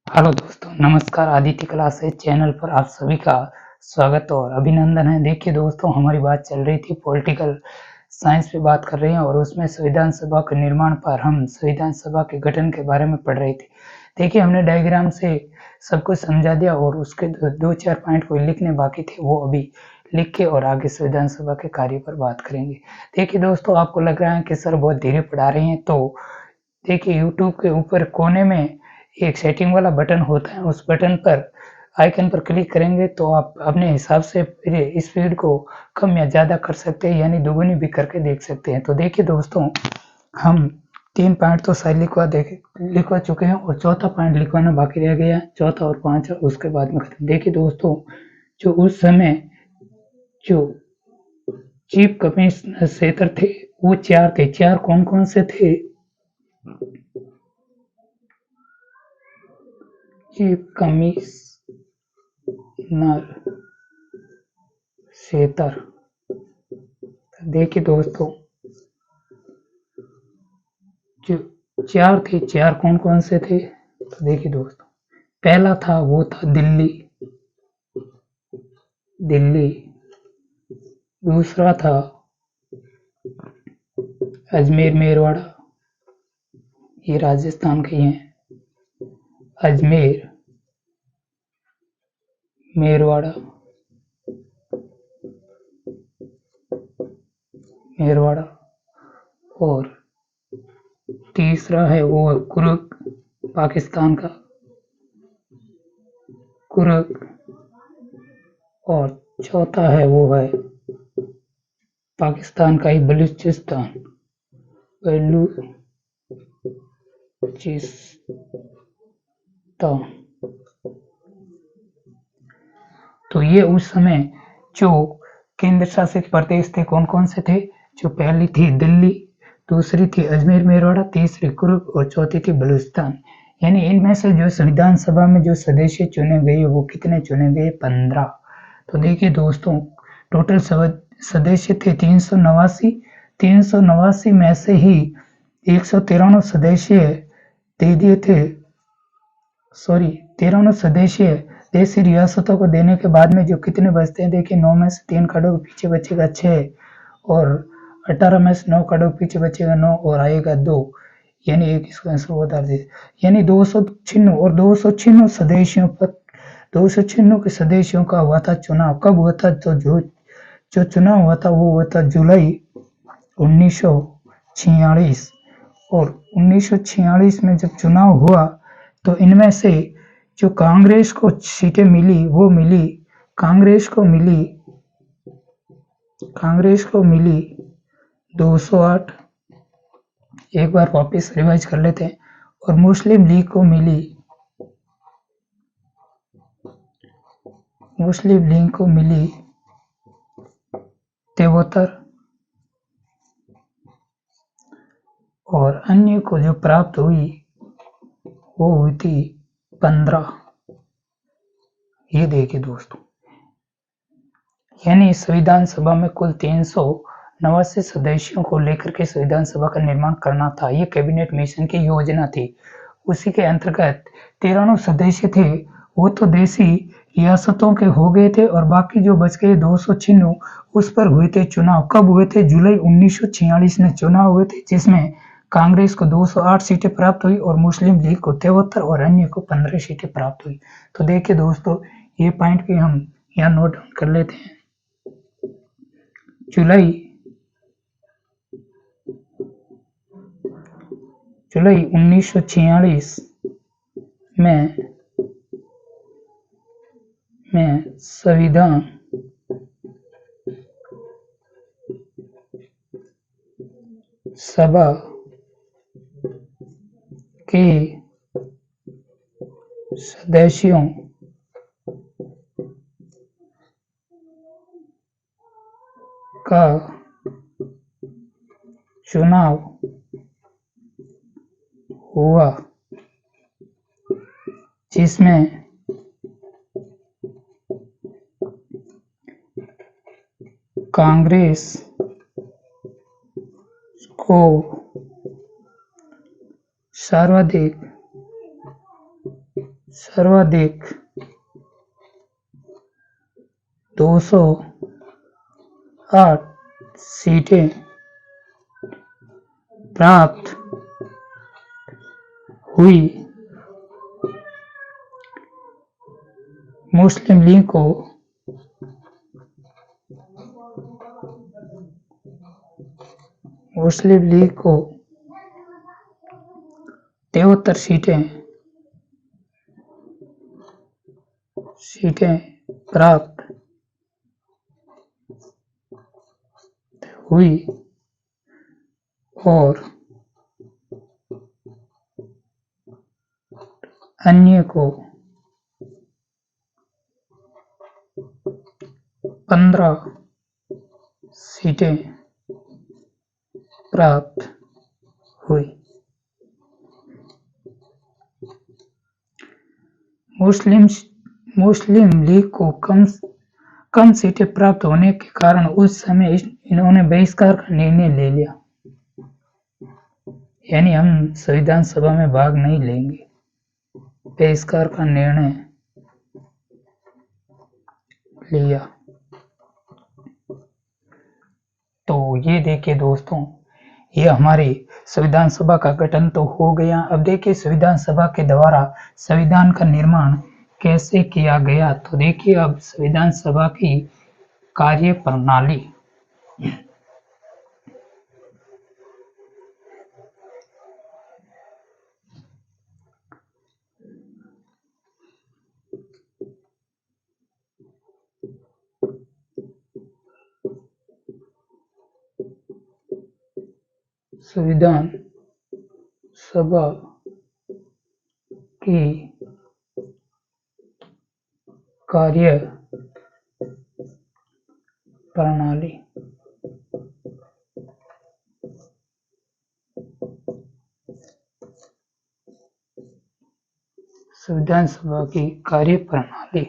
Hello दोस्तों, नमस्कार। Aditya classes channel पर आप सभी का स्वागत और अभिनंदन है। देखिए दोस्तों, हमारी बात चल रही थी पॉलिटिकल साइंस पे बात कर रहे हैं और उसमें संविधान सभा के निर्माण पर हम संविधान सभा के गठन के बारे में पढ़ रहे थे। देखिए, हमने डायग्राम से सब कुछ समझा दिया और उसके दो चार पॉइंट को लिखने बाकी थे, वो अभी लिख के और आगे संविधान सभा के कार्य पर बात करेंगे। देखिए दोस्तों, आपको लग रहा है कि सर बहुत धीरे पढ़ा रहे हैं, तो देखिए यूट्यूब के ऊपर कोने में एक सेटिंग वाला बटन होता है, उस बटन पर आइकन पर क्लिक करेंगे तो आप अपने हिसाब से फिर स्पीड को कम या ज़्यादा कर सकते हैं, यानी दुगुनी भी करके देख सकते हैं। तो देखिए दोस्तों, हम 3 पॉइंट तो शायद लिखवा चुके हैं और चौथा पॉइंट लिखवाना बाकी रह गया है। चौथा और पांचवा उसके बाद में खत्म। देखिए दोस्तों, जो उस समय जो चीफ कमिश्नर थे वो 4 थे। 4 कौन-कौन से थे? चीफ कमिश्नर सेतर। देखिए दोस्तों, जो 4 थे, 4 कौन-कौन से थे? तो देखिए दोस्तों, पहला था वो था दिल्ली। दिल्ली। दूसरा था अजमेर मेरवाड़ा, ये राजस्थान के हैं। अजमेर मेरवाड़ा, मेरवाड़ा। और तीसरा है वो कुर्ग, पाकिस्तान का कुर्ग। और चौथा है वो है पाकिस्तान का ही बलूचिस्तान, बलूचिस्तान। तो ये उस समय जो केंद्र शासित प्रदेश थे कौन-कौन से थे? जो पहली थी दिल्ली, दूसरी थी अजमेर मेरवाड़ा, तीसरी कुर्ग और चौथी थी बलूचिस्तान। यानी इनमें से जो संविधान सभा में जो सदस्य चुने गए वो कितने चुने गए? 15। तो देखिए दोस्तों, टोटल सदस्य थे 389। 389 में से ही 193 सदस्य दे दिए थे, सॉरी 13 सदस्य देशी रियासतों को देने के बाद में जो कितने बचते हैं? देखिए, 9 में से 3 काटो पीछे बचेगा 6 और 18 में से 9 काटो पीछे बचेगा 9 और आएगा 2, यानी एक इसको आंसर बता दे, यानी 296 और 296 सदस्यों पर 296 के सदस्यों का हुआ था चुनाव। कब हुआ था? तो जो चुनाव हुआ था वो हुआ था जुलाई 1946। और 1946 में जब चुनाव हुआ तो इनमें से जो कांग्रेस को सीटें मिली वो मिली, कांग्रेस को मिली 208। एक बार वापस रिवाइज कर लेते हैं। और मुस्लिम लीग को मिली 73 और अन्य को जो प्राप्त हुई वो हुई थी 15। ये देखिए दोस्तों, यानी संविधान सभा में कुल 389 सदस्यों को लेकर के संविधान सभा का निर्माण करना था। ये कैबिनेट मिशन की योजना थी। उसी के अंतर्गत 13 सदस्य थे, वो तो देशी रियासतों के हो गए थे और बाकी जो बच गए 296 उस पर हुए थे चुनाव। कब हुए थे? जुलाई 1946 में चुनाव हुए थे, जिसमें कांग्रेस को 208 सीटें प्राप्त हुई और मुस्लिम लीग को 73 और अन्य को 15 सीटें प्राप्त हुई। तो देखिए दोस्तों, ये पॉइंट भी हम यहाँ नोट डाउन कर लेते हैं। जुलाई 1946 में संविधान सभा के सदस्यों का चुनाव हुआ, जिसमें कांग्रेस को सर्वाधिक सर्वाधिक 208 सीटें प्राप्त हुई। मुस्लिम लीग को 73 सीटें प्राप्त हुई और अन्य को 15 सीटें प्राप्त हुई। मुस्लिम लीग को कम सीटें प्राप्त होने के कारण उस समय इन्होंने बहिष्कार का निर्णय ले लिया, यानी हम संविधान सभा में भाग नहीं लेंगे, बहिष्कार का निर्णय लिया। तो ये देखिए दोस्तों, ये हमारी संविधान सभा का गठन तो हो गया। अब देखिए संविधान सभा के द्वारा संविधान का निर्माण कैसे किया गया। तो देखिए अब संविधान सभा की कार्य प्रणाली। संविधान सभा की कार्य प्रणाली। संविधान सभा की कार्य प्रणाली।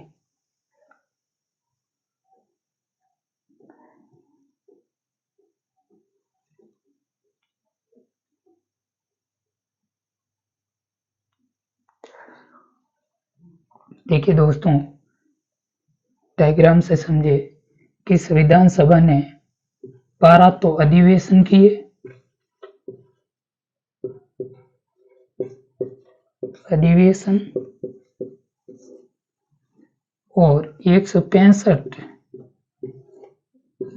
देखिए दोस्तों, डायग्राम से समझे कि संविधान सभा ने 12 तो अधिवेशन किए, और 165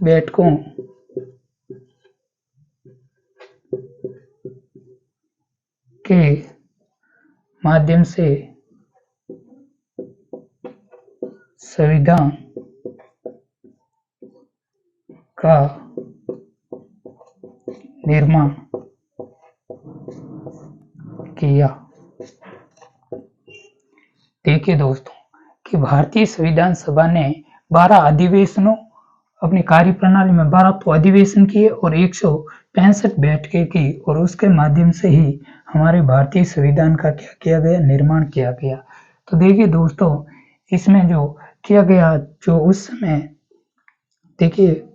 बैठकों के माध्यम से संविधान का निर्माण किया। देखिए दोस्तों कि भारतीय संविधान सभा ने 12 अधिवेशनों अपनी कार्य प्रणाली में 12 तो अधिवेशन किए और 165 बैठकें की, और उसके माध्यम से ही हमारे भारतीय संविधान का क्या किया गया, निर्माण किया गया। तो देखिए दोस्तों, इसमें जो किया गया, जो उस समय देखिए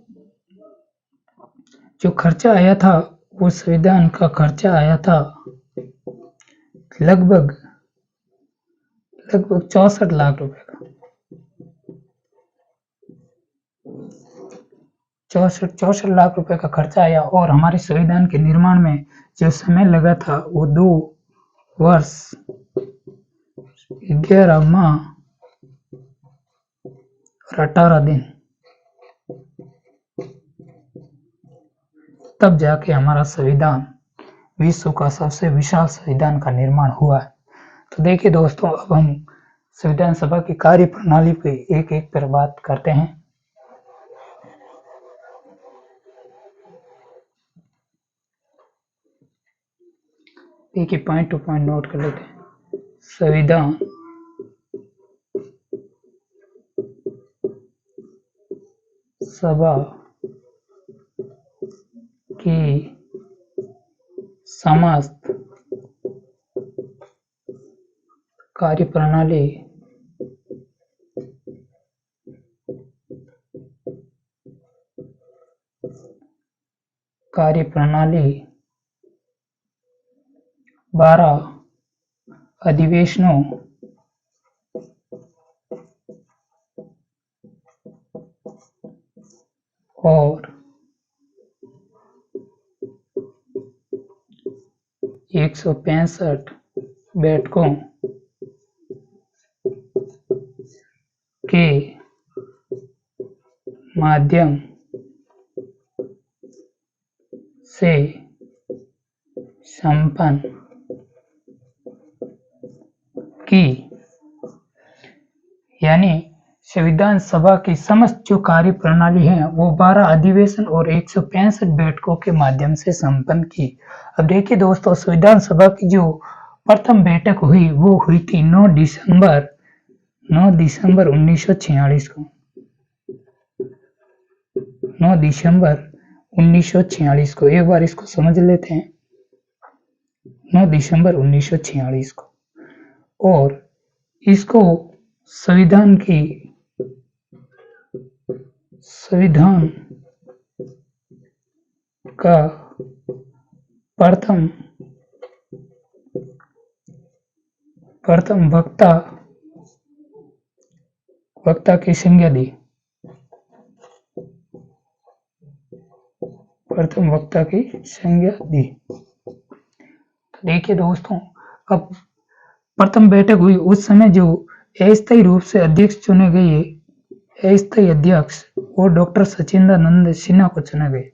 जो खर्चा आया था, वो संविधान का खर्चा आया था लगभग 64 लाख रुपए का। 64 लाख रुपए का खर्चा आया, और हमारे संविधान के निर्माण में जो समय लगा था वो 2 वर्ष 11 माह और 18 दिन, तब जाके हमारा संविधान विश्व का सबसे विशाल संविधान का निर्माण हुआ है। तो देखिए दोस्तों, अब हम संविधान सभा की कार्य प्रणाली पे एक एक पर बात करते हैं। देखिए पॉइंट टू पॉइंट नोट कर लेते हैं। संविधान सभा की समस्त कार्यप्रणाली कार्यप्रणाली 12 अधिवेशनों और 165 बैठकों के माध्यम से संपन्न की। यानी संविधान सभा की समस्त जो कार्य प्रणाली है वो 12 अधिवेशन और 165 बैठकों के माध्यम से संपन्न की। अब देखिए दोस्तों, संविधान सभा की जो प्रथम बैठक हुई वो हुई थी 9 दिसंबर 1946 को। 9 दिसंबर 1946 को, एक बार इसको समझ लेते हैं। 9 दिसंबर 1946 को, और इसको संविधान का प्रथम वक्ता की संज्ञा दी। प्रथम वक्ता की संज्ञा दी। देखिए दोस्तों, अब प्रथम बैठक हुई उस समय जो अस्थायी रूप से अध्यक्ष चुने गए, अस्थायी अध्यक्ष वो डॉक्टर सचिदानंद सिन्हा को चुने गए।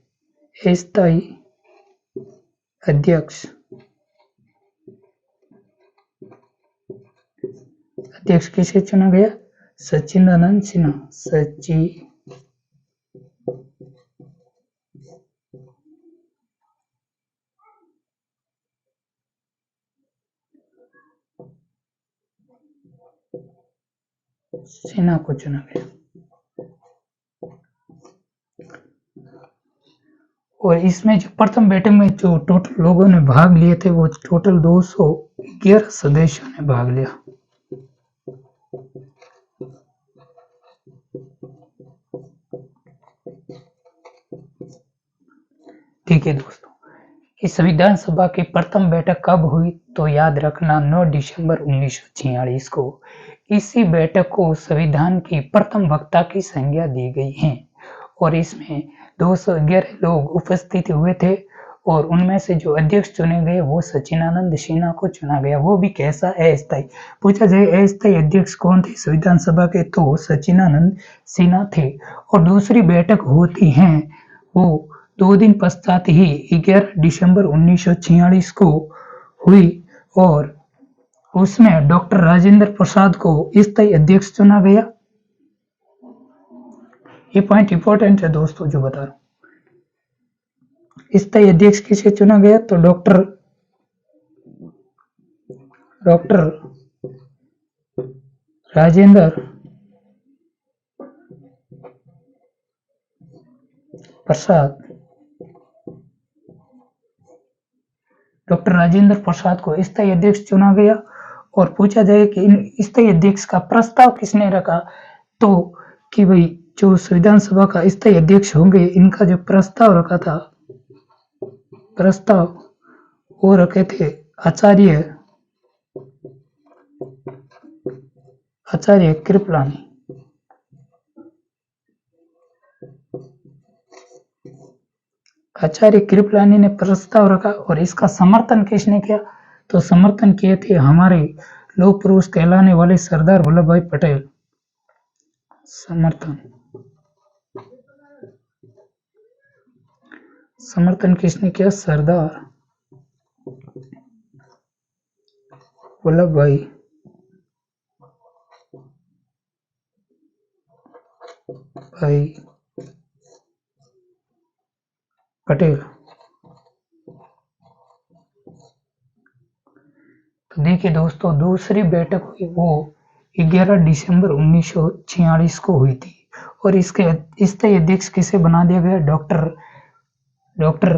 अस्थायी अध्यक्ष किसे चुना गया? सचिदानंद सिन्हा। सिन्हा को चुना गया। और इसमें जो प्रथम बैठक में जो टोटल लोगों ने भाग लिए थे वो टोटल 211 सदस्यों ने भाग लिया। ठीक है दोस्तों, इस संविधान सभा की प्रथम बैठक कब हुई तो याद रखना 9 दिसंबर 1946 को। इसी बैठक को संविधान की प्रथम वक्ता की संज्ञा दी गई है और इसमें 211 लोग उपस्थित हुए थे और उनमें से जो अध्यक्ष चुने गए वो सचिदानंद सिन्हा को चुना गया। वो भी कैसा? अस्थायी। पूछा जाए अस्थायी अध्यक्ष कौन थे संविधान सभा के, तो सचिदानंद सिन्हा थे। और दूसरी बैठक होती है वो 2 दिन पश्चात ही 11 दिसंबर 1946 को हुई और उसमें डॉक्टर राजेंद्र प्रसाद को स्थायी अध्यक्ष चुना गया। ये पॉइंट इंपॉर्टेंट है दोस्तों जो बता रहा हूं। स्थायी अध्यक्ष किसे चुना गया तो डॉक्टर राजेंद्र प्रसाद। डॉक्टर राजेंद्र प्रसाद को स्थायी अध्यक्ष चुना गया। और पूछा जाए कि इन स्थायी अध्यक्ष का प्रस्ताव किसने रखा, तो कि भाई जो संविधान सभा का स्थायी अध्यक्ष होंगे इनका जो प्रस्ताव रखा था, प्रस्ताव वो रखे थे आचार्य कृपलानी। आचार्य कृपलानी ने प्रस्ताव रखा और इसका समर्थन किसने किया, तो समर्थन किए थे हमारे लौह पुरुष कहलाने वाले सरदार वल्लभ भाई पटेल। समर्थन किसने किया? सरदार वल्लभ भाई पटेल। तो देखिए दोस्तों, दूसरी बैठक हुई वो 11 दिसंबर 1946 को हुई थी और इसके स्थायी अध्यक्ष किसे बना दिया गया? डॉक्टर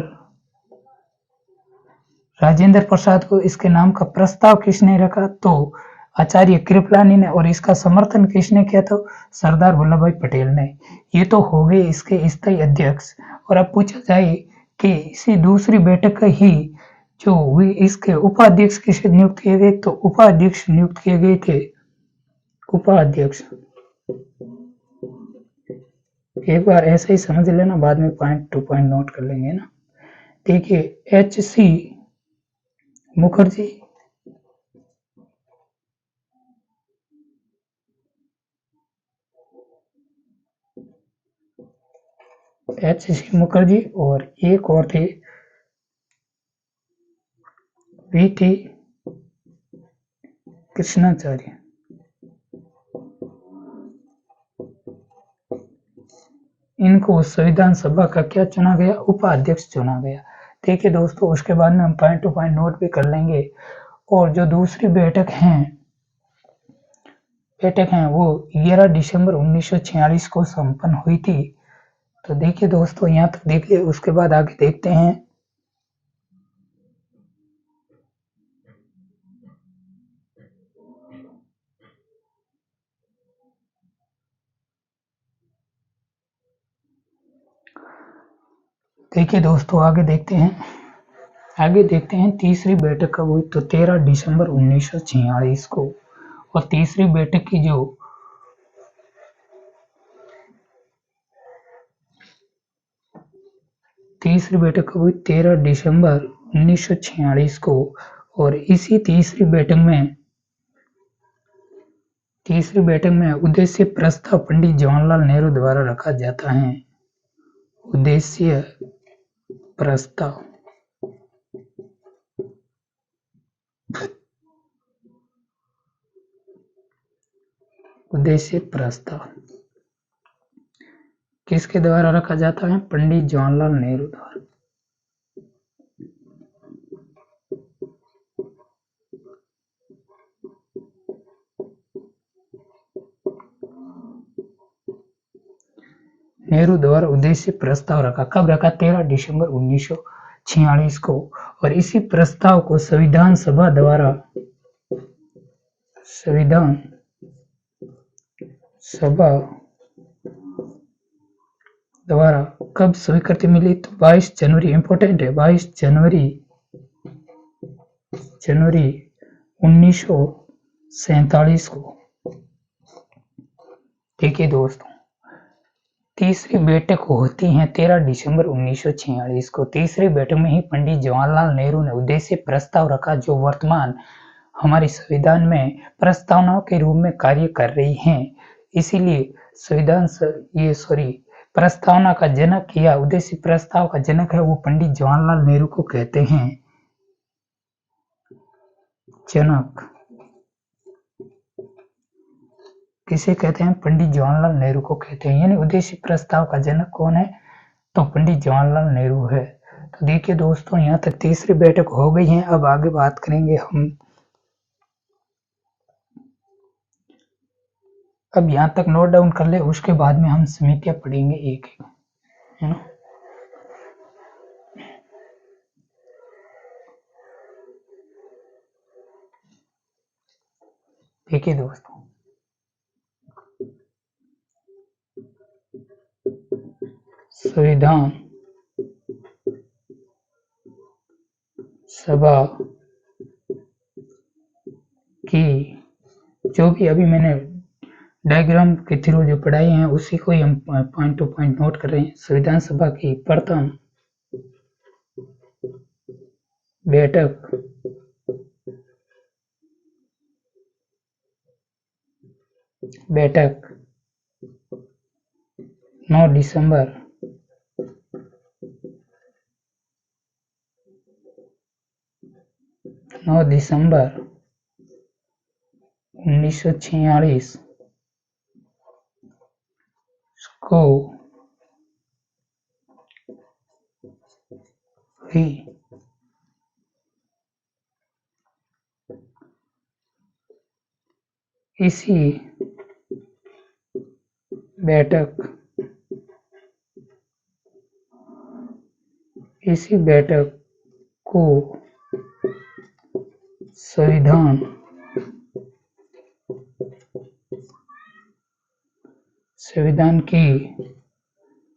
राजेंद्र प्रसाद को। इसके नाम का प्रस्ताव किसने रखा, तो आचार्य कृपलानी ने। और इसका समर्थन किसने किया, तो सरदार वल्लभ भाई पटेल ने। ये तो हो गए इसके स्थायी अध्यक्ष। और अब पूछा जाए कि इसी दूसरी बैठक ही जो हुई इसके उपाध्यक्ष किसे नियुक्त किए गए, तो उपाध्यक्ष नियुक्त किए गए थे। उपाध्यक्ष एक बार ऐसे ही समझ लेना, बाद में पॉइंट टू पॉइंट नोट कर लेंगे ना। देखिए H.C. मुखर्जी, H.C. मुखर्जी और एक और थे V.T. कृष्णाचार्य। इनको संविधान सभा का क्या चुना गया, उपाध्यक्ष चुना गया। देखिए दोस्तों, उसके बाद में हम पॉइंट टू पॉइंट नोट भी कर लेंगे। और जो दूसरी बैठक है वो 11 दिसंबर 1946 को संपन्न हुई थी। तो देखिए दोस्तों, यहाँ तक देखिए, उसके बाद आगे देखते हैं। देखिए दोस्तों, आगे देखते हैं तीसरी बैठक कब हुई, तो 13 दिसंबर 1946 को। और तीसरी बैठक की जो तीसरी बैठक कब हुई, 13 दिसंबर 1946 को। और इसी तीसरी बैठक में उद्देश्य प्रस्ताव पंडित जवाहरलाल नेहरू द्वारा रखा जाता है। उद्देश्य प्रस्ताव किसके द्वारा रखा जाता है, पंडित जवाहरलाल नेहरू द्वारा। नेहरू द्वारा उद्देश्य प्रस्ताव रखा, कब रखा, 13 दिसंबर 1946 को। और इसी प्रस्ताव को संविधान सभा द्वारा कब स्वीकृति मिली, तो 22 जनवरी, इंपोर्टेंट है, 22 जनवरी 1947 को। देखिए दोस्तों, तीसरी बैठक होती है 13 दिसंबर 1946 को। तीसरी बैठक में ही पंडित जवाहरलाल नेहरू ने उद्देश्य प्रस्ताव रखा, जो वर्तमान हमारे संविधान में प्रस्तावनाओं के रूप में कार्य कर रही हैं। इसीलिए प्रस्तावना का जनक या उद्देश्य प्रस्ताव का जनक है वो पंडित जवाहरलाल नेहरू को कहते हैं। जनक किसे कहते हैं, पंडित जवाहरलाल नेहरू को कहते हैं। यानी उद्देश्य प्रस्ताव का जनक कौन है, तो पंडित जवाहरलाल नेहरू है। तो देखिए दोस्तों, यहाँ तक तीसरी बैठक हो गई है। अब आगे बात करेंगे हम। अब यहाँ तक नोट डाउन कर ले, उसके बाद में हम समितियां पढ़ेंगे एक एक, है ना। देखिए दोस्तों, संविधान सभा की जो भी अभी मैंने डायग्राम के थ्रू जो पढ़ाई हैं उसी को ही हम पॉइंट टू पॉइंट नोट कर रहे हैं। संविधान सभा की प्रथम बैठक 9 दिसंबर 1946 को हुई। इसी बैठक को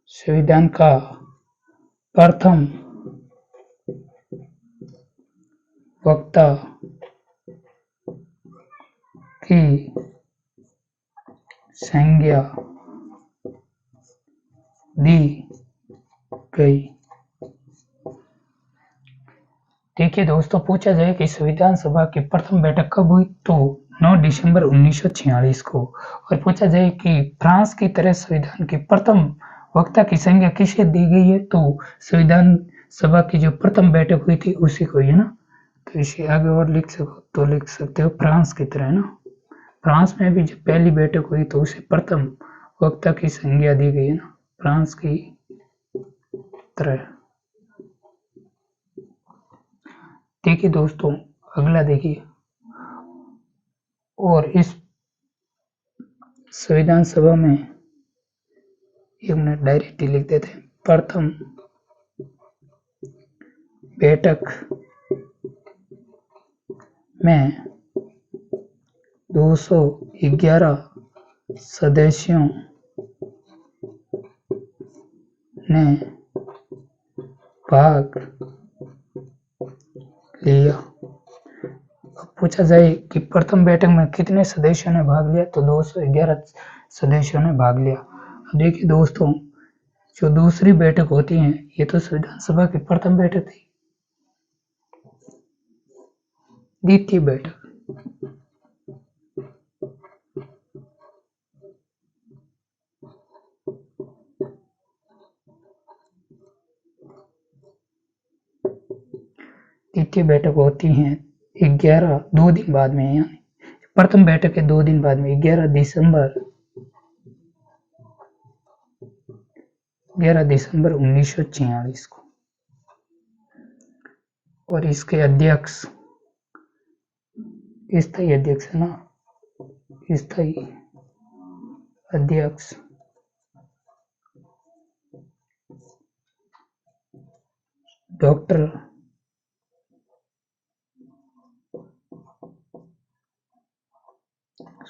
संविधान का प्रथम वक्ता की संज्ञा दी गई। देखिए दोस्तों, पूछा जाए कि संविधान सभा की प्रथम बैठक कब हुई, तो 9 दिसंबर 1946 को। और पूछा जाए कि फ्रांस की तरह संविधान की प्रथम वक्ता की संज्ञा किसे दी गई है, तो संविधान सभा की जो प्रथम बैठक हुई थी उसी को ही है ना। तो इसे आगे और लिख सको तो लिख सकते हो फ्रांस की तरह, है ना। फ्रांस में भी जब पहली बैठक हुई तो उसे प्रथम वक्ता की संज्ञा दी गई है ना, फ्रांस की तरह। देखिए दोस्तों, अगला देखिए, और इस संविधान सभा में 1 मिनट डायरेक्ट लिख देते हैं। प्रथम बैठक में 211 सदस्यों ने भाग लिया। अब पूछा जाए कि प्रथम बैठक में कितने सदस्यों ने भाग लिया, तो 211 सदस्यों ने भाग लिया। अब देखिए दोस्तों, जो दूसरी बैठक होती है, ये तो संविधान सभा की प्रथम बैठक थी। द्वितीय बैठक, द्वितीय बैठक होती है 2 दिन बाद में, यानी प्रथम बैठक के 2 दिन बाद में 11 दिसंबर 1946 को। और इसके अध्यक्ष, स्थायी अध्यक्ष है ना, स्थायी अध्यक्ष डॉक्टर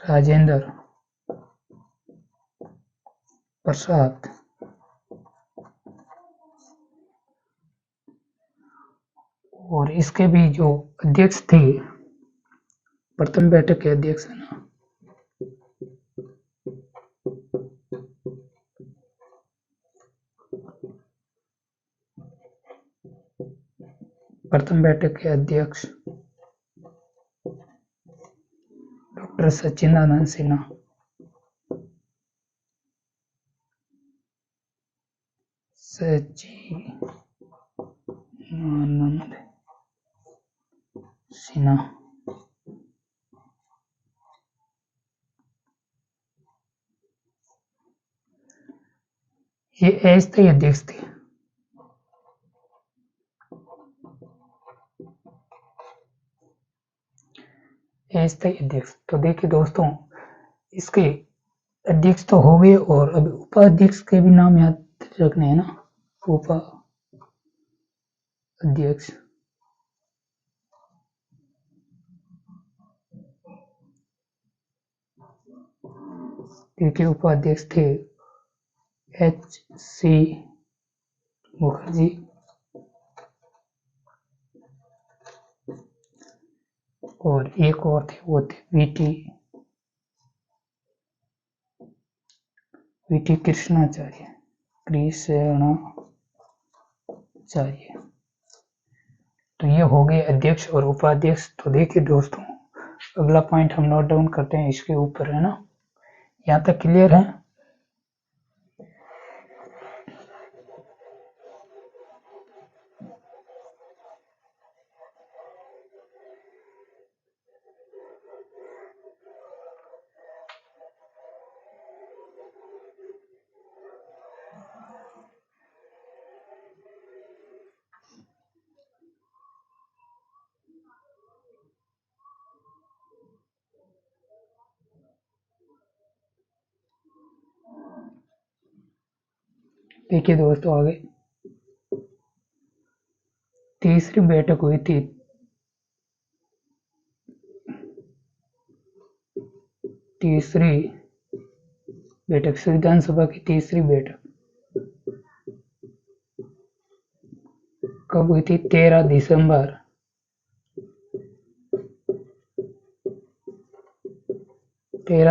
राजेंद्र प्रसाद। और इसके भी जो अध्यक्ष थे, प्रथम बैठक के अध्यक्ष है ना, प्रथम बैठक के अध्यक्ष डॉक्टर सच्चिदानंद सिन्हा। सच्चिदानंद सिन्हा। ये अस्थायी अध्यक्ष थे। अस्थायी अध्यक्ष। तो देखिए दोस्तों, इसके अध्यक्ष तो हो गए, और अब उपाध्यक्ष के भी नाम याद रखने हैं ना। उपाध्यक्ष, देखिए उपाध्यक्ष थे H.C. मुखर्जी, और एक और थे, वो थे वीटी कृष्णाचार्य। तो ये हो गए अध्यक्ष और उपाध्यक्ष। तो देखिए दोस्तों, अगला पॉइंट हम नोट डाउन करते हैं इसके ऊपर, है ना। यहाँ तक क्लियर है। देखिए दोस्तों, आगे तीसरी बैठक हुई थी, तीसरी बैठक, संविधान सभा की तीसरी बैठक कब हुई थी? 13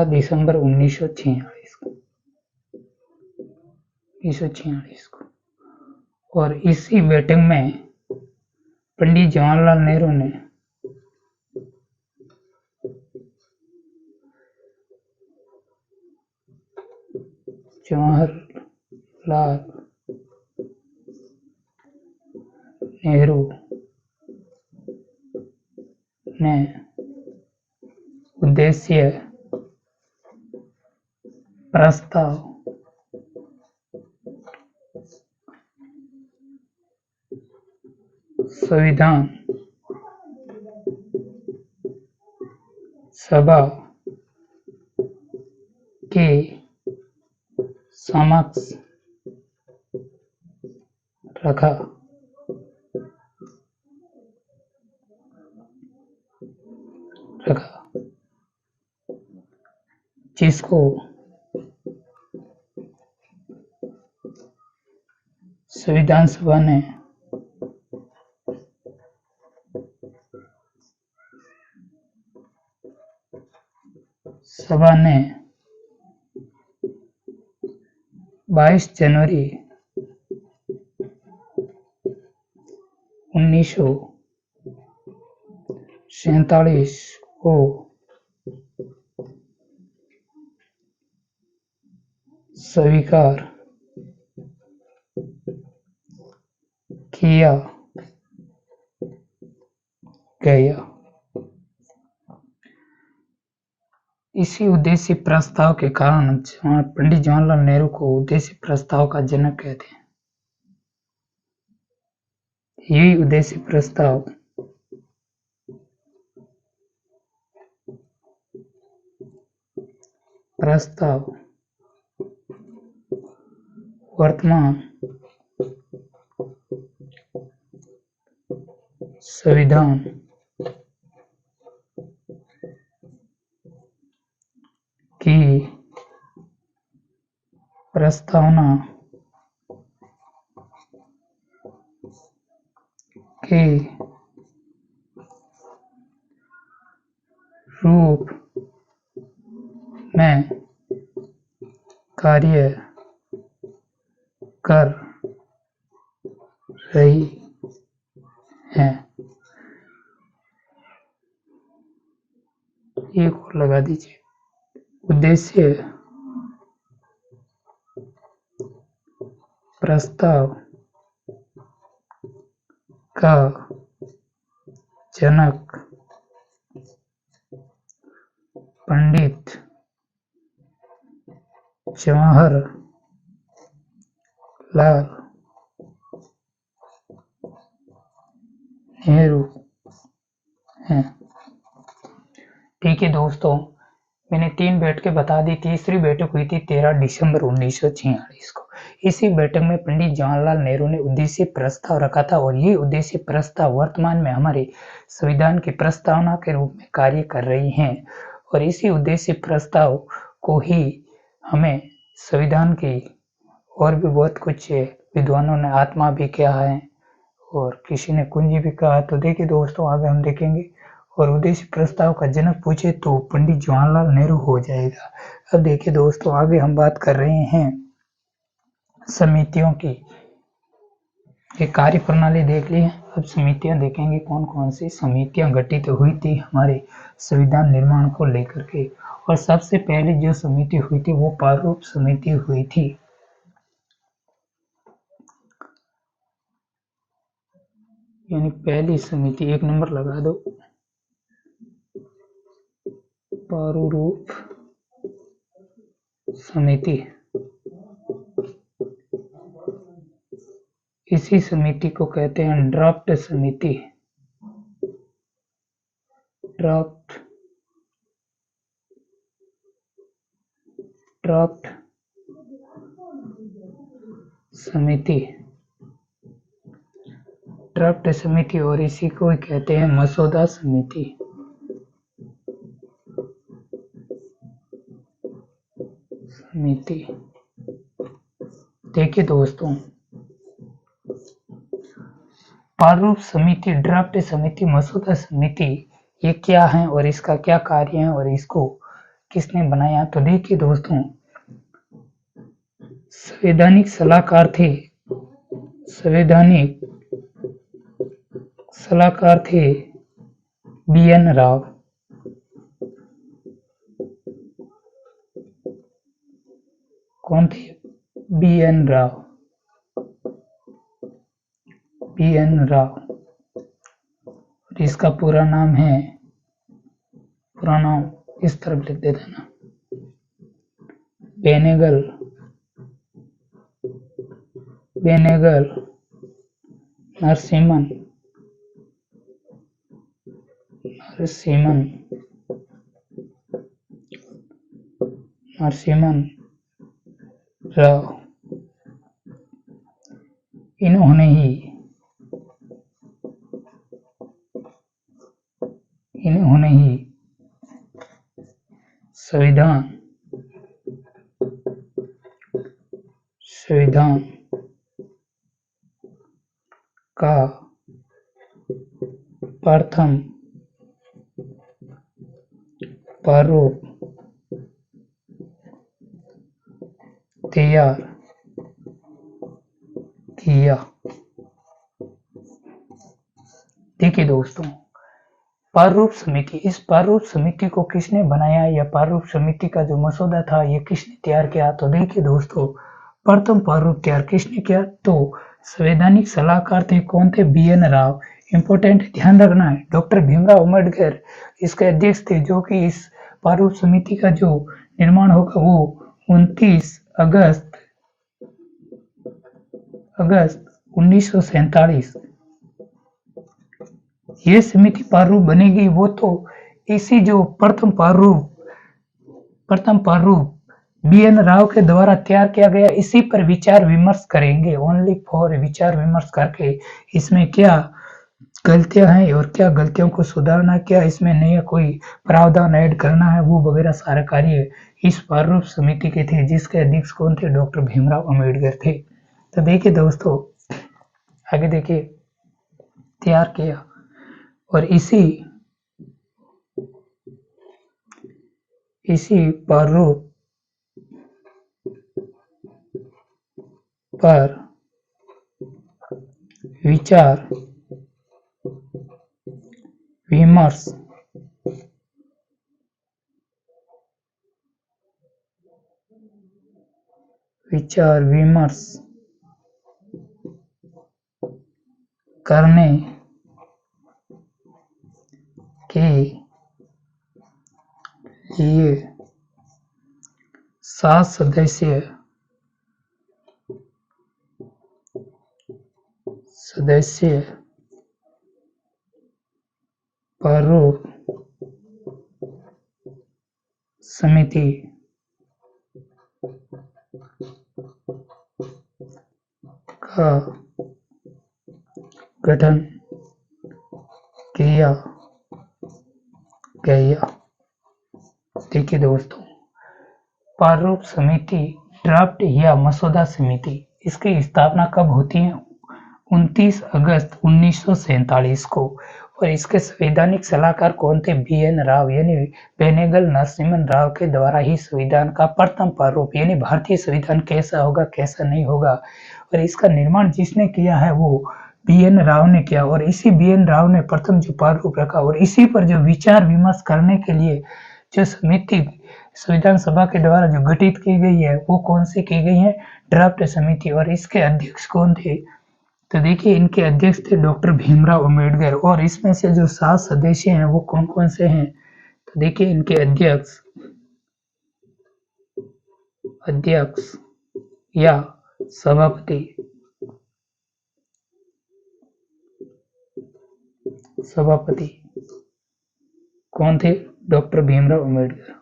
दिसंबर 1946 को। 1946 को। और इसी बैठक में पंडित जवाहरलाल नेहरू ने उद्देश्य प्रस्ताव संविधान सभा के समक्ष रखा। जिसको संविधान सभा ने 22 जनवरी 1947 को स्वीकार किया गया। इसी उद्देश्य प्रस्ताव के कारण पंडित जवाहरलाल नेहरू को उद्देश्य प्रस्ताव का जनक कहते हैं। यही उद्देश्य प्रस्ताव वर्तमान संविधान की प्रस्तावना के रूप में कार्य कर रही है। एक और लगा दीजिए। उद्देश्य प्रस्ताव का जनक पंडित जवाहरलाल नेहरू हैं। ठीक है दोस्तों, मैंने 3 बैठकें बता दी। तीसरी बैठक हुई थी 13 दिसंबर 1946 को। इसी बैठक में पंडित जवाहरलाल नेहरू ने उद्देश्य प्रस्ताव रखा था और ये उद्देश्य प्रस्ताव वर्तमान में हमारे संविधान की प्रस्तावना के रूप में कार्य कर रही हैं। और इसी उद्देश्य प्रस्ताव को ही हमें संविधान की और भी बहुत कुछ विद्वानों ने आत्मा भी कहा है और किसी ने कुंजी भी कहा। तो देखिए दोस्तों, आगे हम देखेंगे। और उद्देश्य प्रस्ताव का जनक पूछे तो पंडित जवाहरलाल नेहरू हो जाएगा। अब देखिए दोस्तों, आगे हम बात कर रहे हैं समितियों की। ये कार्य प्रणाली देख ली है। अब समितियां देखेंगे कौन कौन सी समितियां गठित हुई थी हमारे संविधान निर्माण को लेकर के। और सबसे पहले जो समिति हुई थी वो प्रारूप समिति हुई थी। यानी पहली समिति, 1 नंबर लगा दो, प्रारूप समिति। इसी समिति को कहते हैं ड्राफ्ट समिति। ड्राफ्ट समिति ड्राफ्ट समिति और इसी को कहते हैं मसौदा समिति। देखिए दोस्तों, प्रारूप समिति, ड्राफ्ट समिति, मसौदा समिति ये क्या है और इसका क्या कार्य है और इसको किसने बनाया। तो देखिए दोस्तों, संवैधानिक सलाहकार थे, संवैधानिक सलाहकार थे बी.एन. राव। कौन थे? बी.एन. राव। बी.एन. राव। और इसका पूरा नाम है, पूरा नाम इस तरफ लिख देते ना, बेनेगल नरसिम्हन राव। इन्होंने ही संविधान का प्रथम प्रारूप तैयार किया। देखिए दोस्तों, प्रारूप समिति, इस प्रारूप समिति को किसने बनाया या प्रारूप समिति का जो मसौदा था ये किसने तैयार किया? तो देखिए दोस्तों, प्रथम प्रारूप तैयार किसने किया? तो संवैधानिक सलाहकार थे, कौन थे? बी.एन. राव। इंपॉर्टेंट ध्यान रखना है, डॉक्टर भीमराव अम्बेडकर इसके अध्यक्ष थे, जो कि इस प्रारूप समिति का जो निर्माण होगा वो 29 अगस्त 1947 ये समिति प्रारूप बनेगी। वो तो इसी जो प्रथम प्रारूप बी.एन. राव के द्वारा तैयार किया गया, इसी पर विचार विमर्श करेंगे, ओनली फॉर विचार विमर्श करके इसमें क्या गलतियां हैं और क्या गलतियों को सुधारना, क्या इसमें नया कोई प्रावधान ऐड करना है, वो वगैरह सारे कार्य इस प्रारूप समिति के थे, जिसके अध्यक्ष कौन थे? डॉक्टर भीमराव अम्बेडकर थे। तो देखिए दोस्तों, आगे देखिए, तैयार किया और इसी प्रारूप पर विचार विमर्श करने के लिए 7 सदस्य प्रारूप समिति का गठन किया गया। देखिए दोस्तों, प्रारूप समिति ड्राफ्ट या मसौदा समिति, इसकी स्थापना कब होती है? 29 अगस्त 1947 को। और इसके संवैधानिक सलाहकार कौन थे? बी.एन. राव, यानी बेनेगल नरसिम्हन राव के द्वारा ही संविधान का प्रथम प्रारूप, यानी भारतीय संविधान कैसा होगा कैसा नहीं होगा, और इसका निर्माण जिसने किया है वो बी.एन. राव ने किया। और इसी बी.एन. राव ने प्रथम जो प्रारूप रखा और इसी पर जो विचार विमर्श करने के लिए जो समिति संविधान सभा के द्वारा जो गठित की गई है वो कौन सी की गई है? ड्राफ्ट समिति। और इसके अध्यक्ष कौन थे? तो देखिए, इनके अध्यक्ष थे डॉक्टर भीमराव अम्बेडकर। और इसमें से जो 7 सदस्य हैं वो कौन कौन से हैं? तो देखिए, इनके अध्यक्ष या सभापति कौन थे? डॉक्टर भीमराव अम्बेडकर।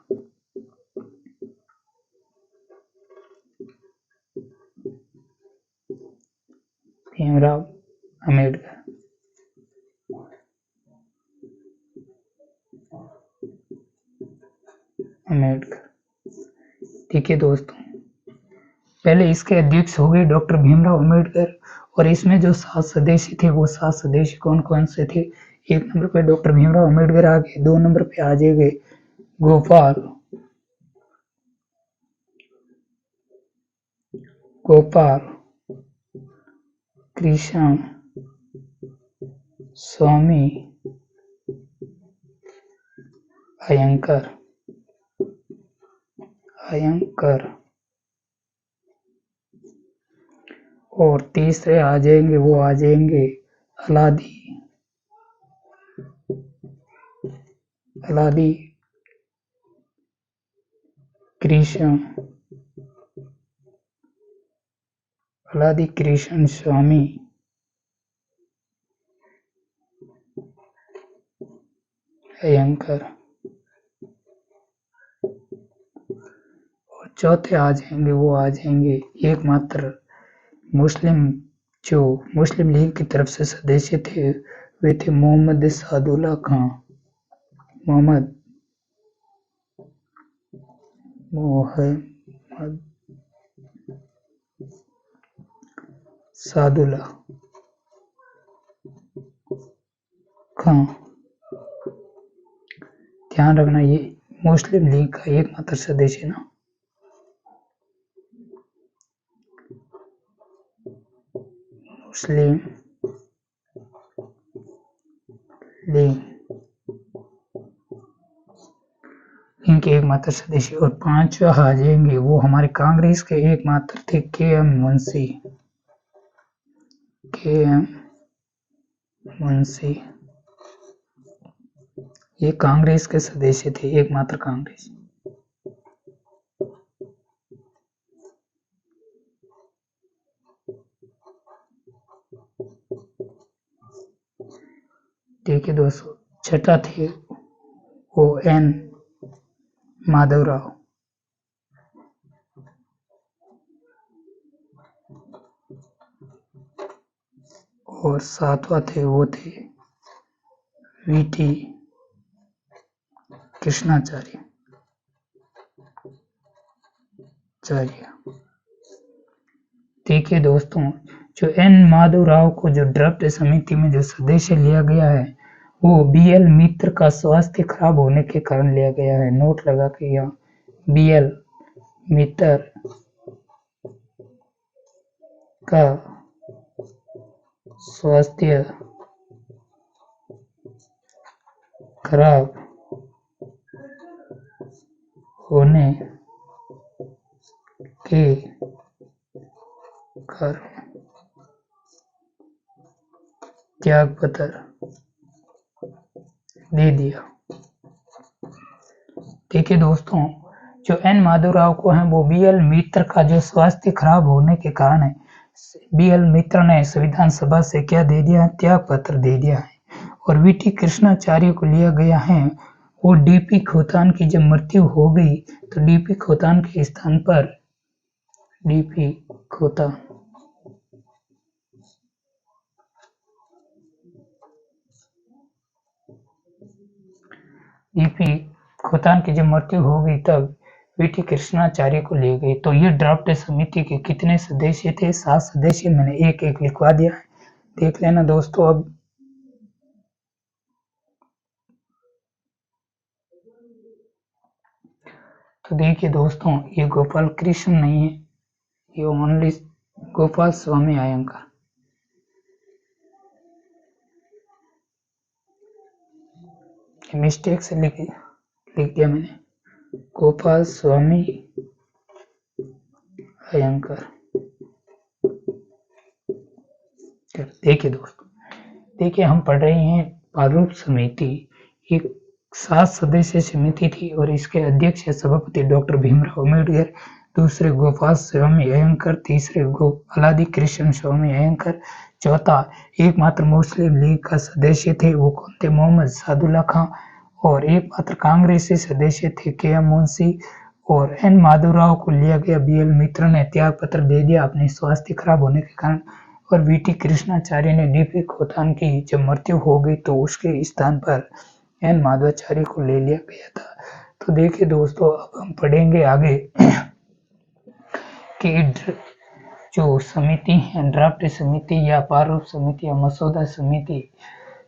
अम्बेडकर। ठीक है दोस्तों, पहले इसके अध्यक्ष हो गए डॉक्टर भीमराव अम्बेडकर। और इसमें जो 7 सदस्य थे वो 7 सदस्य कौन कौन से थे? 1 नंबर पे डॉक्टर भीमराव अम्बेडकर आ गए, 2 नंबर पे आ जाएंगे गोपाल कृष्ण स्वामी अयंकर और तीसरे आ जाएंगे, वो आ जाएंगे अलादी कृष्ण स्वामी अयंकर और चौथे आ जाएंगे, वो आ जाएंगे एकमात्र मुस्लिम जो मुस्लिम लीग की तरफ से सदस्य थे, वे थे मोहम्मद सादुल्ला खां। सादुल्ला खां, ध्यान रखना ये मुस्लिम लीग का एकमात्र सदस्य ना। मुस्लिम लीग इनके एकमात्र सदस्य। और पांचवा आ जाएंगे, वो हमारे कांग्रेस के एकमात्र थे के एम मुंशी। ये कांग्रेस के सदस्य थे, एकमात्र कांग्रेस। देखिए दोस्तों, छठा थे वो एन माधवराव और सातवां थे वो थे वीटी कृष्णाचार्य। देखिए दोस्तों, जो एन माधवराव को जो ड्राफ्ट समिति में जो सदस्य लिया गया है, वो बीएल मित्र का स्वास्थ्य खराब होने के कारण लिया गया है। नोट लगा के यहाँ बीएल मित्र का स्वास्थ्य खराब होने के कारण त्याग पत्र दे दिया। देखिए दोस्तों, जो एन माधवराव को है वो बीएल मित्र का जो स्वास्थ्य खराब होने के कारण है, बीएल मित्र ने संविधान सभा से क्या दे दिया, त्याग पत्र दे दिया है। और वीटी कृष्णाचार्य को लिया गया है, वो डीपी खोतान की जब मृत्यु हो गई तो डीपी खोतान के स्थान पर डीपी खोतान की जब मृत्यु हो गई तब वीटी कृष्णाचार्य को ले गई। तो ये ड्राफ्ट समिति के कितने सदस्य थे, 7 सदस्य। मैंने एक एक लिखवा दिया है, देख लेना दोस्तों। अब तो देखिए दोस्तों, ये गोपाल कृष्ण नहीं है, ये ओनली गोपाल स्वामी अयंकर। मिस्टेक से लिख दिया मैंने, गोपाल स्वामी अयंकर। देखिए दोस्तों, देखिए हम पढ़ रहे हैं प्रारूप समिति, एक 7 सदस्य समिति थी और इसके अध्यक्ष है सभापति डॉक्टर भीमराव अम्बेडकर, दूसरे गोपाल स्वामी अयंकर, तीसरे अलादी कृष्ण स्वामी अयंकर, चौथा एकमात्र मुस्लिम लीग का सदस्य थे, वो कौन थे, मोहम्मद सादुल्ला खां। और एकमात्र कांग्रेसी सदस्य थे के एम मुंशी। और एन माधवराव को लिया गया, बीएल मित्र ने त्याग पत्र दे दिया अपने स्वास्थ्य खराब होने के कारण। और वीटी कृष्णाचार्य ने डीपी खोतान की जब मृत्यु हो गई तो उसके स्थान पर एन माधवाचार्य को ले लिया गया था। तो देखिए दोस्तों, अब हम पढ़ेंगे आगे कि जो समिति है, ड्राफ्ट समिति या प्रारूप समिति या मसौदा समिति,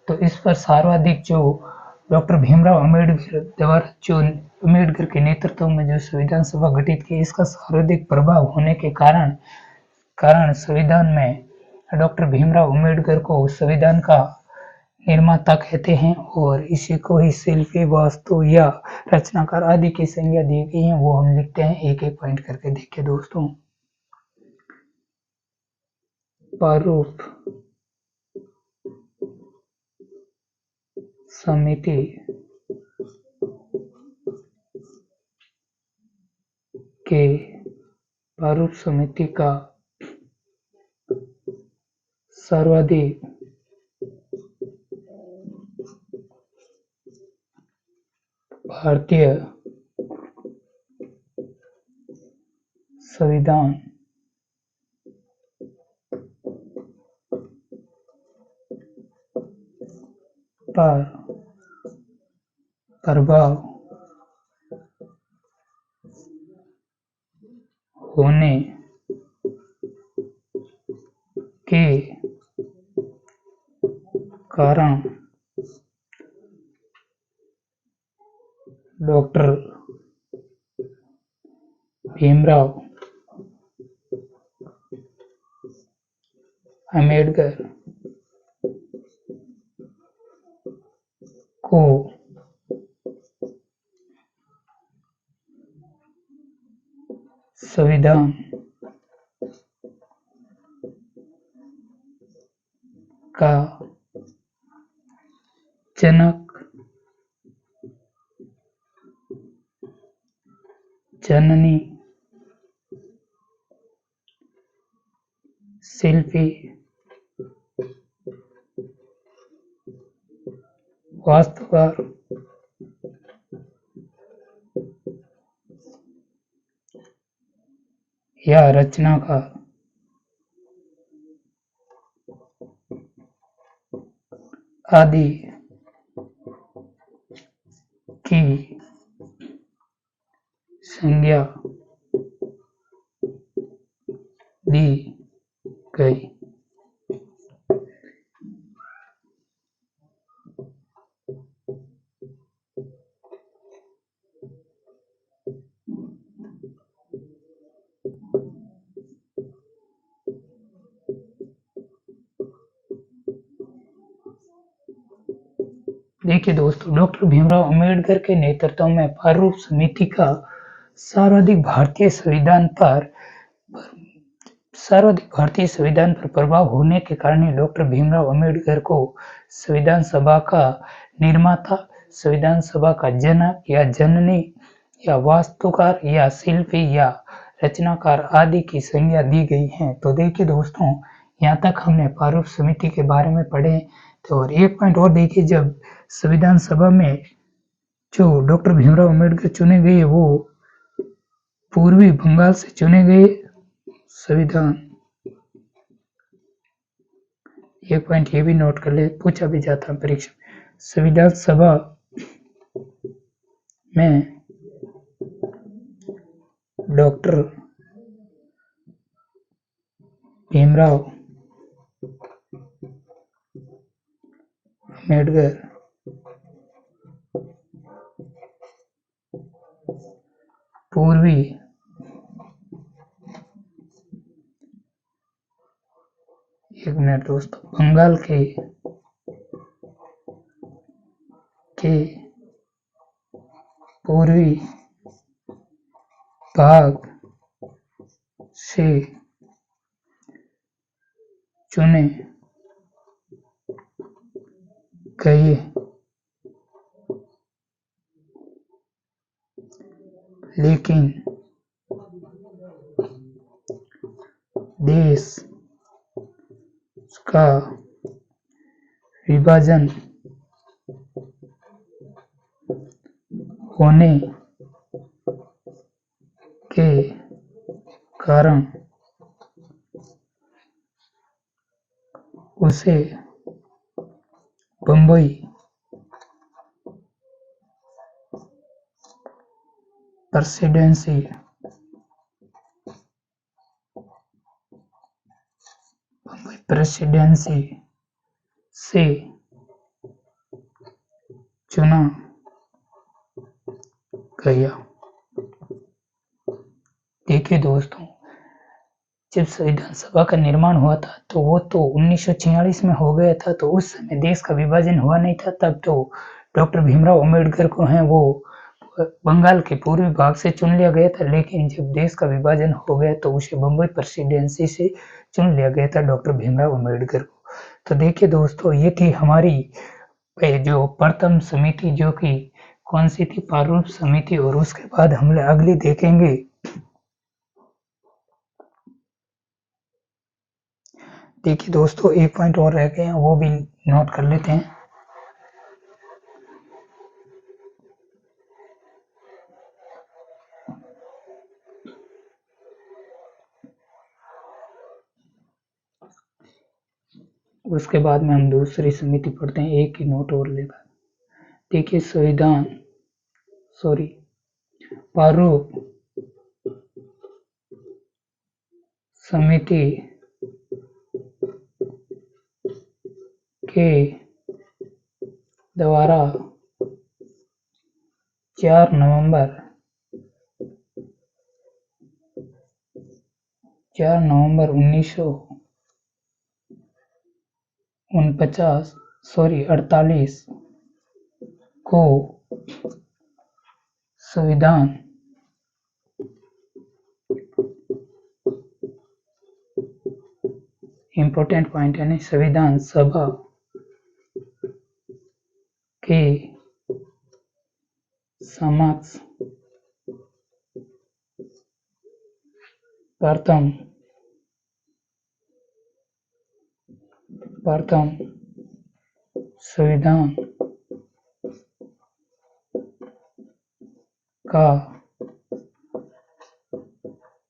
तो इस पर सर्वाधिक जो डॉक्टर भीमराव अम्बेडकर द्वारा जो अम्बेडकर के नेतृत्व में जो संविधान सभा गठित की, इसका सर्वाधिक प्रभाव होने के कारण कारण संविधान में डॉक्टर भीमराव अम्बेडकर को संविधान का निर्माता कहते हैं और इसी को ही शिल्पी, वास्तु या रचनाकार आदि की संज्ञा दी गई है। वो हम लिखते हैं एक एक पॉइंट करके। देखिए दोस्तों, प्रारूप समिति के प्रारूप समिति का सर्वाधिक भारतीय संविधान पर प्रभाव होने के कारण डॉक्टर भीमराव अम्बेडकर को संविधान का जनक, जननी, शिल्पी, वास्तुकार, या रचनाकार आदि की संज्ञा दी गई। देखिए दोस्तों, डॉक्टर भीमराव अम्बेडकर के नेतृत्व में प्रारूप समिति का सर्वाधिक भारतीय संविधान पर प्रभाव होने के कारण ही डॉक्टर भीमराव अम्बेडकर को संविधान सभा का निर्माता, संविधान सभा का जनक या जननी या वास्तुकार या शिल्पी या रचनाकार आदि की संज्ञा दी गई है। तो देखिए दोस्तों, यहाँ तक हमने प्रारूप समिति के बारे में पढ़े। तो और एक पॉइंट और देखिए, जब संविधान सभा में जो डॉक्टर भीमराव अम्बेडकर चुने गए वो पूर्वी बंगाल से चुने गए। संविधान, एक पॉइंट ये भी नोट कर ले, पूछा भी जाता है परीक्षा में। संविधान सभा में डॉक्टर भीमराव अम्बेडकर पूर्वी एक मिनट दोस्तों, बंगाल के पूर्वी भाग से चुने गए, लेकिन देश का विभाजन होने के कारण उसे बम्बई प्रेसिडेंसी से चुना गया। देखिए दोस्तों, जब संविधान सभा का निर्माण हुआ था तो वो तो 1946 में हो गया था, तो उस समय देश का विभाजन हुआ नहीं था। तब तो डॉक्टर भीमराव अंबेडकर को है वो बंगाल के पूर्वी भाग से चुन लिया गया था, लेकिन जब देश का विभाजन हो गया तो उसे बम्बई प्रेसिडेंसी से चुन लिया गया था डॉक्टर भीमराव अंबेडकर को। तो देखिए दोस्तों, ये थी हमारी जो प्रथम समिति, जो कि कौन सी थी, प्रारूप समिति। और उसके बाद हम अगली देखेंगे देखिए दोस्तों, एक पॉइंट और रह गए हैं, वो भी नोट कर लेते हैं। उसके बाद में हम दूसरी समिति पढ़ते हैं, एक ही नोट और लेकर। देखिए संविधान प्रारूप समिति के द्वारा 4 नवंबर 1948 को संविधान इम्पोर्टेंट पॉइंट है, संविधान सभा के समक्ष प्रथम संविधान का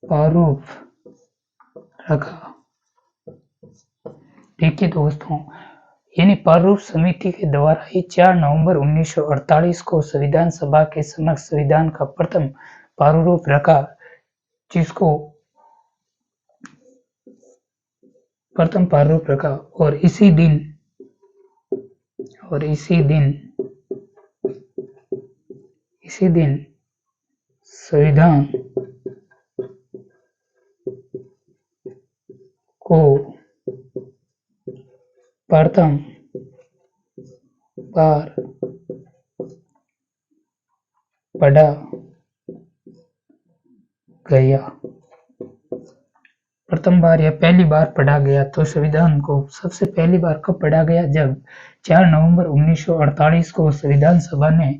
प्रारूप रखा। देखिए दोस्तों, यानी प्रारूप समिति के द्वारा ही 4 नवंबर 1948 को संविधान सभा के समक्ष संविधान का प्रथम प्रारूप रखा, जिसको प्रथम प्रारूप रखा। और इसी दिन संविधान को प्रथम बार पढ़ा गया। प्रथम बार या पहली बार पढ़ा गया, तो संविधान को सबसे पहली बार कब पढ़ा गया, जब 4 नवंबर 1948 को संविधान सभा ने,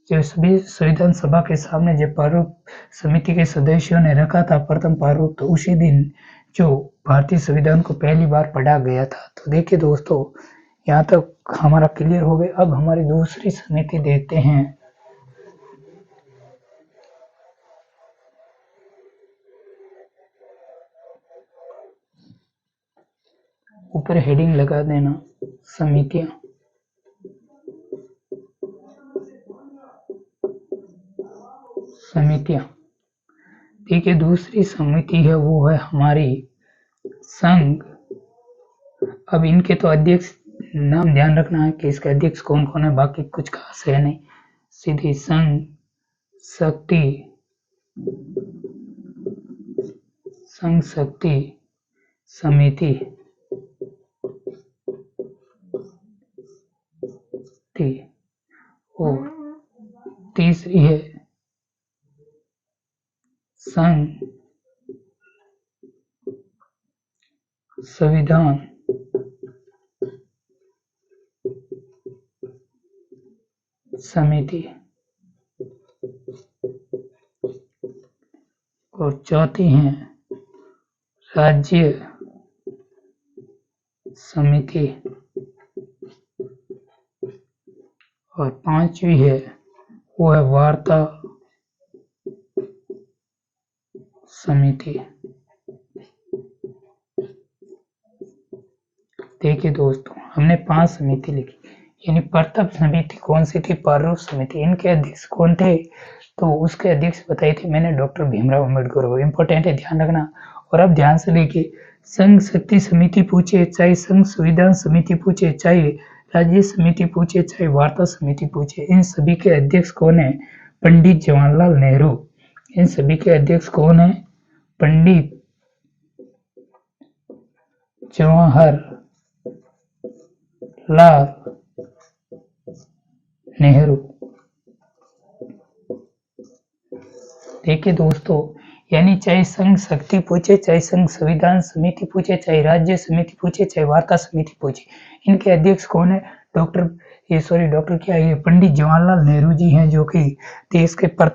जो सभी संविधान सभा के सामने जब प्रारूप समिति के सदस्यों ने रखा था प्रथम प्रारूप, तो उसी दिन जो भारतीय संविधान को पहली बार पढ़ा गया था। तो देखिए दोस्तों, यहाँ तक हमारा क्लियर हो गया। अब हमारी दूसरी समिति देखते हैं। ऊपर हेडिंग लगा देना, समितियां। देखिए दूसरी समिति है वो है हमारी संघ। अब इनके तो अध्यक्ष नाम ध्यान रखना है कि इसके अध्यक्ष कौन कौन है, बाकी कुछ खास है नहीं, सीधी संघ शक्ति समिति थी। और तीसरी है संघ संविधान समिति। और चौथी है राज्य समिति। और पांचवी है वो है वार्ता समिति। देखिए दोस्तों, हमने 5 समिति लिखी, यानी प्रथम समिति कौन सी थी, प्रारूप समिति। इनके अध्यक्ष कौन थे, तो उसके अध्यक्ष बताए थे मैंने, डॉक्टर भीमराव अंबेडकर। वो इम्पोर्टेंट है, ध्यान रखना। और अब ध्यान से देखिए, संघ शक्ति समिति पूछे, चाहे संघ संविधान समिति पूछे, चाहे राज्य समिति पूछे, चाहे वार्ता समिति पूछे, इन सभी के अध्यक्ष कौन है, पंडित जवाहरलाल नेहरू। इन सभी के अध्यक्ष कौन है, पंडित जवाहरलाल नेहरू। देखिए दोस्तों, यानी चाहे संघ शक्ति पूछे, चाहे संघ संविधान समिति पूछे, चाहे राज्य समिति पूछे, चाहे वार्ता समिति पूछे, इनके अध्यक्ष कौन है? डॉक्टर क्या, ये पंडित जवाहरलाल नेहरू जी हैं, जो कि देश के